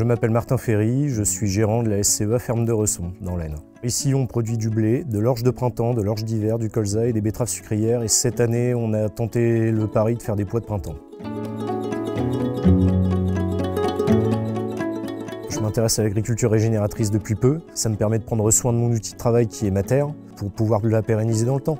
Je m'appelle Martin Ferry, je suis gérant de la SCEA Ferme de Resson, dans l'Aisne. Ici, on produit du blé, de l'orge de printemps, de l'orge d'hiver, du colza et des betteraves sucrières. Et cette année, on a tenté le pari de faire des pois de printemps. Je m'intéresse à l'agriculture régénératrice depuis peu. Ça me permet de prendre soin de mon outil de travail qui est ma terre, pour pouvoir la pérenniser dans le temps.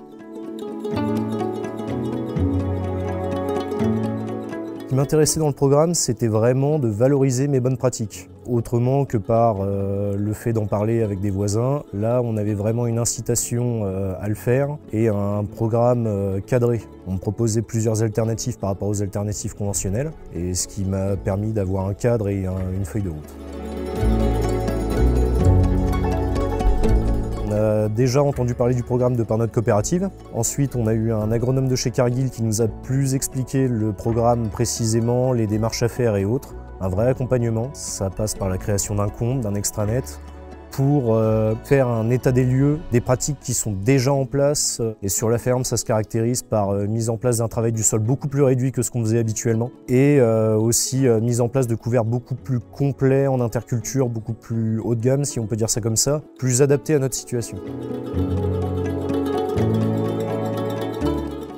Ce qui m'intéressait dans le programme, c'était vraiment de valoriser mes bonnes pratiques. Autrement que par le fait d'en parler avec des voisins, là on avait vraiment une incitation à le faire et un programme cadré. On me proposait plusieurs alternatives par rapport aux alternatives conventionnelles, et ce qui m'a permis d'avoir un cadre et une feuille de route. On a déjà entendu parler du programme de par notre coopérative. Ensuite, on a eu un agronome de chez Cargill qui nous a plus expliqué le programme précisément, les démarches à faire et autres. Un vrai accompagnement. Ça passe par la création d'un compte, d'un extranet, pour faire un état des lieux des pratiques qui sont déjà en place. Et sur la ferme, ça se caractérise par mise en place d'un travail du sol beaucoup plus réduit que ce qu'on faisait habituellement, et aussi mise en place de couverts beaucoup plus complets en interculture, beaucoup plus haut de gamme, si on peut dire ça comme ça, plus adaptés à notre situation.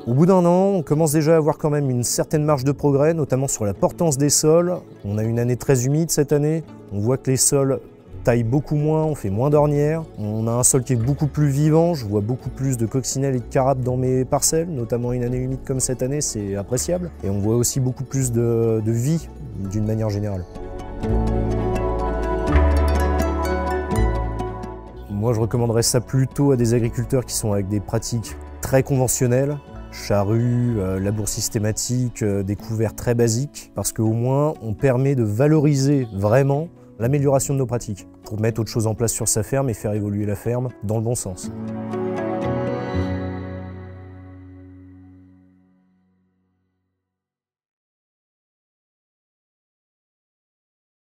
Au bout d'un an, on commence déjà à avoir quand même une certaine marge de progrès, notamment sur la portance des sols. On a une année très humide cette année, on voit que les sols taille beaucoup moins, on fait moins d'ornières, on a un sol qui est beaucoup plus vivant, je vois beaucoup plus de coccinelles et de carapes dans mes parcelles, notamment une année humide comme cette année, c'est appréciable. Et on voit aussi beaucoup plus de vie d'une manière générale. Moi je recommanderais ça plutôt à des agriculteurs qui sont avec des pratiques très conventionnelles, charrue, labour systématique, des couverts très basiques, parce qu'au moins on permet de valoriser vraiment l'amélioration de nos pratiques, pour mettre autre chose en place sur sa ferme et faire évoluer la ferme dans le bon sens.